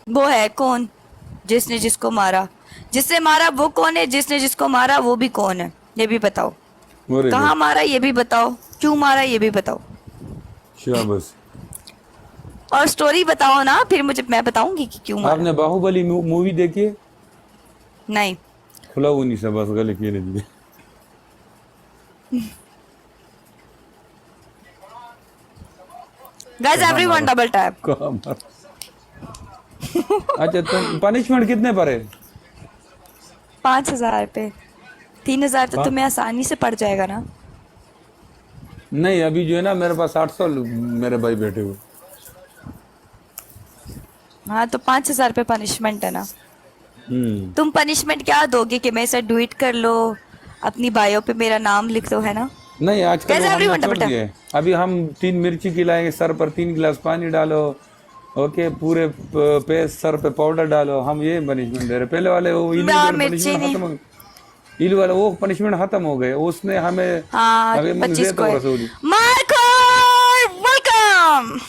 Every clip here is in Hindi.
वो है कौन जिसने जिसको मारा? जिसने मारा वो कौन है? जिसने जिसको मारा वो भी कौन है? ये भी बताओ। Very good. कहाँ मारा ये भी बताओ। क्यों मारा ये भी बताओ। शाबाश। और स्टोरी बताओ ना, फिर मुझे मैं बताऊंगी कि क्यों मारा। आपने बाहुबली मूवी देखी है? नहीं। खुला हुआ नहीं, सब बस गले खेले दिए। गाइस कहाँ एवरीवन मारा? Double tap. कहाँ मारा? अच्छा, तुम पनिशमेंट कितने पर है? 5,000 पे। 3,000 तो हाँ? तुम्हें आसानी से पड़ जाएगा ना। नहीं, अभी जो है ना मेरे पास 800 मेरे भाई बैठे हुए। हाँ तो 5,000 पे पनिशमेंट है ना। हम्म। तुम पनिशमेंट क्या दोगे कि मेरे साथ डुएट कर लो, अपनी बायो पे मेरा नाम लिख दो, है ना। नहीं, आजकल गाइस वो हमने एवरीवन डबल छोड़ टैप। दिए है। अभी हम 3 मिर्ची खिलाएंगे, सर पर 3 गिलास पानी डालो। ओके, पूरे पे सर पे पाउडर डालो। हम ये पनिशमेंट दे रहे। पहले वाले वो इली वाले मिर्ची पनिशमेंट नहीं। खत्म हो गए। इली वाले वो पनिशमेंट खत्म हो गए, उसने हमें हाँ अभी मंग 25 दे को तो है। रसूली मार्को वेलकम।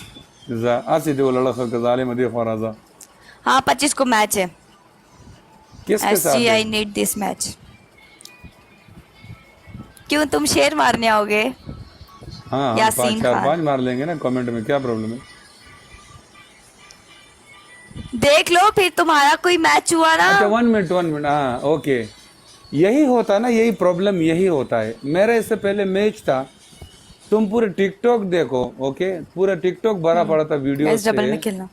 आसी दे लड़का का जालिम दे खराजा। हाँ 25 को मैच है। किसके एस जी साथ है? I need this match. क्यों तुम शेर मारने आओगे? हाँ, हम पाँच यासीन चार खान। पाँच मार लेंगे ना, कमेंट में क्या प्रॉब्लम है? देख लो फिर तुम्हारा कोई मैच हुआ ना। अच्छा, 1 मिनट 1 मिनट, हाँ ओके। यही होता ना, यही प्रॉब्लम यही होता है। मेरे इससे पहले मैच था, तुम पूरे टिकटॉक देखो। ओके, पूरा टिकटॉक भरा पड़ा था वीडियो गैस डबल से। में खेलना।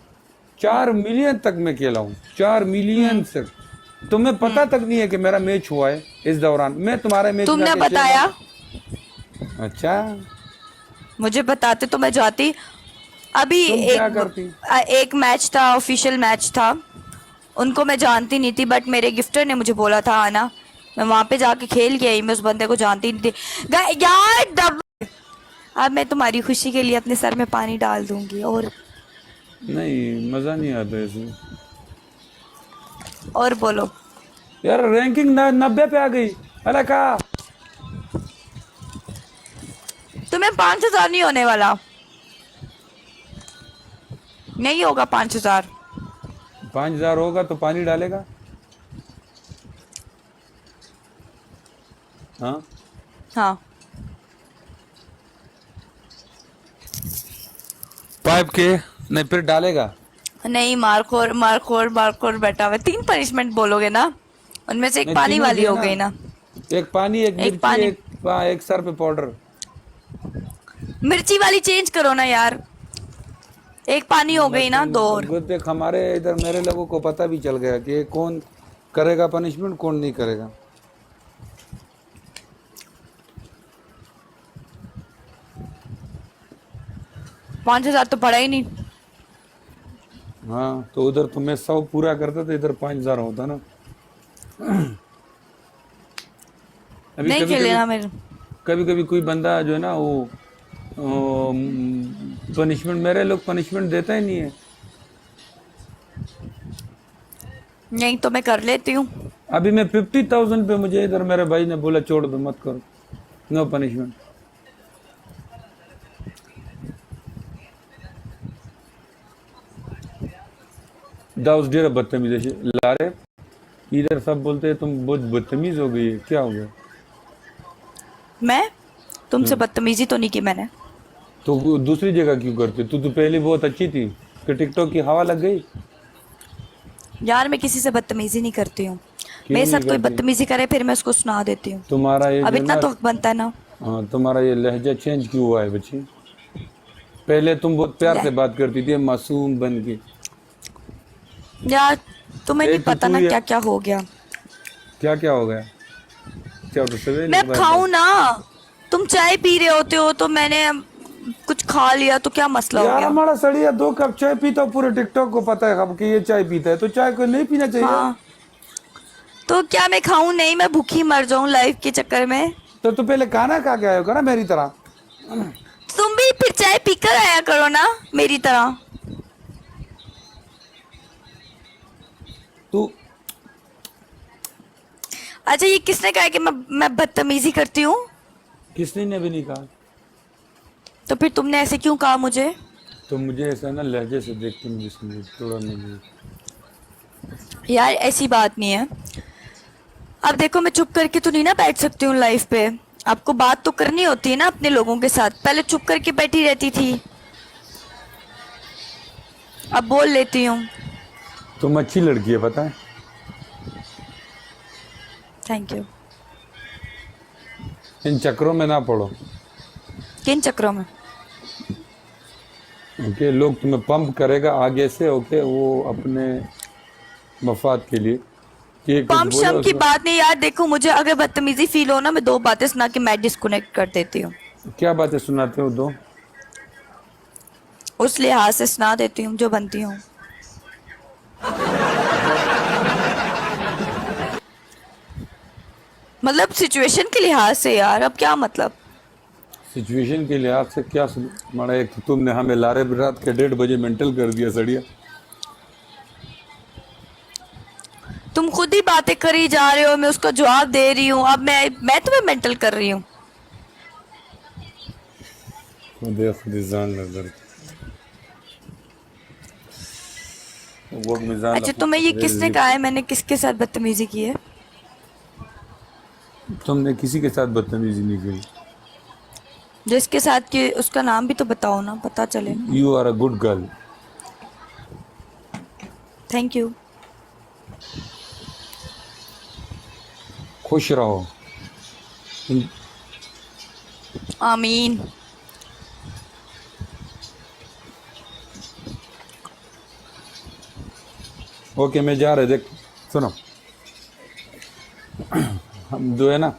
4 मिलियन तक मैं खेला हूँ, 4 मिलियन से। तुम्हें पता तक नहीं है कि मेरा मैच हुआ है। इस दौरान मैं तुम्हारे मैच में तुमने आके शेर बताया। मार। अच्छा, मुझे बताते तो मैं जाती। अभी तुम क्या करती? एक मैच था, ऑफिशियल मैच था। उनको मैं जानती नहीं थी, बट मेरे गिफ्टर ने मुझे बोला था आना। मैं वहां पे जाके खेल के आई। मैं उस बंदे को जानती नहीं थी। यार अब मैं तुम्हारी खुशी के लिए अपने सर में पानी डाल दूंगी। नहीं, मजा नहीं आता ऐसे। और बोलो। यार रैंकिंग 90 पे आ गई। अरे का तुम्हें 5,000 नहीं होने वाला। नहीं होगा 5,000। 5,000 होगा तो पानी डालेगा? हाँ। हाँ। पाइप के नहीं, फिर डालेगा। नहीं, मारखोर मारखोर मारखोर बैठा हुआ है। 3 पनिशमेंट बोलोगे ना, उनमें से एक नहीं, पानी तीनों वाली दिए हो ना। गई ना। एक पानी, एक एक मिर्ची, पानी। एक सर पे पाउडर। मिर्ची वाली चेंज करो ना यार। एक पानी हो गई ना, 2 और। गुड, देख हमारे इधर मेरे लोगों को पता भी चल गया कि कौन करेगा पनिशमेंट, कौन नहीं करेगा। 5,000 तो पड़ा ही नहीं। हाँ, तो उधर तो मैं 100 पूरा करता तो इधर 5,000 होता ना। अभी नहीं कभी खेले कभी ना मेरे। कभी कभी कोई बंदा जो है ना वो पनिशमेंट, मेरे लोग पनिशमेंट देता ही नहीं है। नहीं तो मैं कर लेती हूँ। अभी मैं 50,000 पे, मुझे इधर मेरे भाई ने बोला छोड़ दो, मत करो, नो पनिशमेंट। दाउस डेरा बदतमीज है लारे। इधर सब बोलते हैं तुम बहुत बदतमीज हो गई है, क्या हो गया? मैं तुमसे बदतमीजी तो नहीं की मैंने। तो वो दूसरी जगह क्यों करती? तू तो पहले बहुत अच्छी थी, कि टिकटॉक की हवा लग गई? यार मैं किसी से बदतमीजी नहीं करती हूँ। क्यों मेरे नहीं साथ कोई करती? बदतमीजी करे फिर मैं उसको सुना देती हूँ। तुम्हारा ये अब जो इतना ना, तो हक बनता है ना। हाँ, तुम्हारा ये लहजा चेंज क्यों हुआ है बच्ची? पहले तुम बहुत प्यार ले से बात करती थी, मासूम बन के। यार तुम्हें नहीं एक तो पता तू ना ये क्या क्या हो गया। क्या क्या हो गया? क्या तो सवेरे मैं के बाद खाऊं ना। तुम चाय पी रहे होते हो तो मैंने कुछ खा लिया तो क्या मसला हो यार गया। हमारा सड़िया 2 कप चाय पीता हूँ, पूरे टिकटॉक को पता है अब कि ये चाय पीता है, तो चाय को नहीं पीना चाहिए। हाँ तो क्या मैं खाऊं? नहीं, मैं भूखी मर जाऊं लाइफ के चक्कर में। तो तू पहले खाना खा के आया होगा ना मेरी तरह। तुम भी फिर चाय पीकर आया करो ना मेरी तरह। तू अच्छा ये किसने कहा कि मैं बदतमीजी करती हूँ? किसने ने भी नहीं कहा। तो फिर तुमने ऐसे क्यों कहा मुझे? तो मुझे ऐसा ना लहजे से देखते मुझे समझ थोड़ा नहीं। यार ऐसी बात नहीं है। अब देखो मैं चुप करके तो नहीं ना बैठ सकती हूँ लाइफ पे। आपको बात तो करनी होती है ना अपने लोगों के साथ। पहले चुप करके बैठी रहती थी, अब बोल लेती हूँ। तुम अच्छी लड़की है पता है। Thank you. इन चक्रों में ना पड़ो। किन चक्रों में? ओके, लोग तुम्हें पंप करेगा आगे से, ओके, वो अपने मफाद के लिए कि कुछ पम्प बोले शम की उसमें। बात नहीं यार। देखो मुझे अगर बदतमीजी फील हो ना, मैं 2 बातें सुना के मैं डिस्कनेक्ट कर देती हूँ। क्या बातें सुनाते हो दो? उस लिहाज से सुना देती हूँ जो बनती हूँ। मतलब सिचुएशन के लिहाज से यार, अब क्या मतलब। सिचुएशन के लिहाज से क्या माना? एक तो तुमने हमें लारे रात के 1:30 बजे मेंटल कर दिया सड़िया। तुम खुद ही बातें करी जा रहे हो, मैं उसका जवाब दे रही हूँ। अब मैं तुम्हें मेंटल कर रही हूँ? खुद जान नजर वो मिजान अच्छा तुम्हें ये किसने कहा है मैंने किसके साथ बदतमीजी की है? तुमने किसी के साथ बदतमीजी नहीं की। जिसके साथ की उसका नाम भी तो बताओ ना, पता चले। You are a good girl. Thank you. खुश रहो। आमीन। ओके मैं जा रहा, देख सुनो, हम जो है ना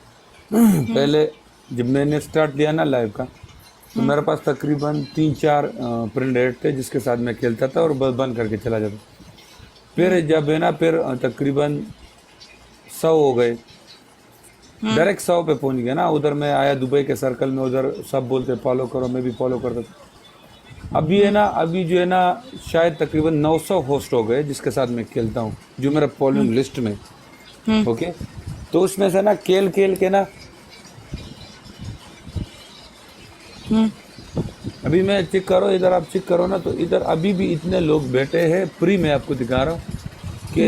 पहले जब मैंने स्टार्ट लिया ना लाइव का, तो मेरे पास तकरीबन 3-4 फ्रेंड ऐड थे जिसके साथ मैं खेलता था और बस बंद करके चला जाता। फिर जब है ना फिर तकरीबन 100 हो गए, डायरेक्ट 100 पे पहुंच गया ना। उधर मैं आया दुबई के सर्कल में, उधर सब बोलते फॉलो करो, मैं भी फॉलो करता था। अभी है ना, अभी जो है ना शायद तकरीबन 900 होस्ट हो गए जिसके साथ मैं खेलता हूँ, जो मेरा फॉलोइंग लिस्ट में। ओके, तो उसमें से ना खेल खेल के ना अभी मैं चेक करो, इधर आप चेक करो ना, तो इधर अभी भी इतने लोग बैठे हैं फ्री में। आपको दिखा रहा हूँ कि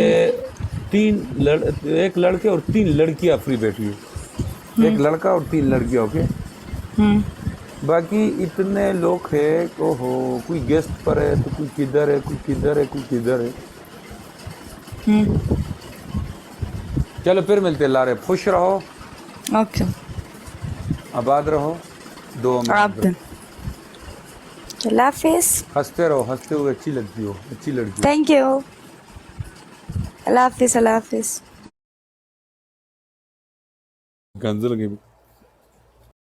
एक लड़के और 3 लड़कियां फ्री बैठी हुई। एक लड़का और 3 लड़कियां। ओके, बाकी इतने लोग हैं। ओहो, कोई गेस्ट पर है तो कोई किधर है, कोई किधर है, कोई किधर है। चलो फिर मिलते हैं लारे। खुश रहो, ओके, आबाद रहो, दुआ में आप याद रहो। अल्लाह हाफिज। हंसते रहो, हंसते हुए अच्छी लगती हो, अच्छी लड़की हो। Thank you. अल्लाह हाफिज, अल्लाह हाफिज। गंजल की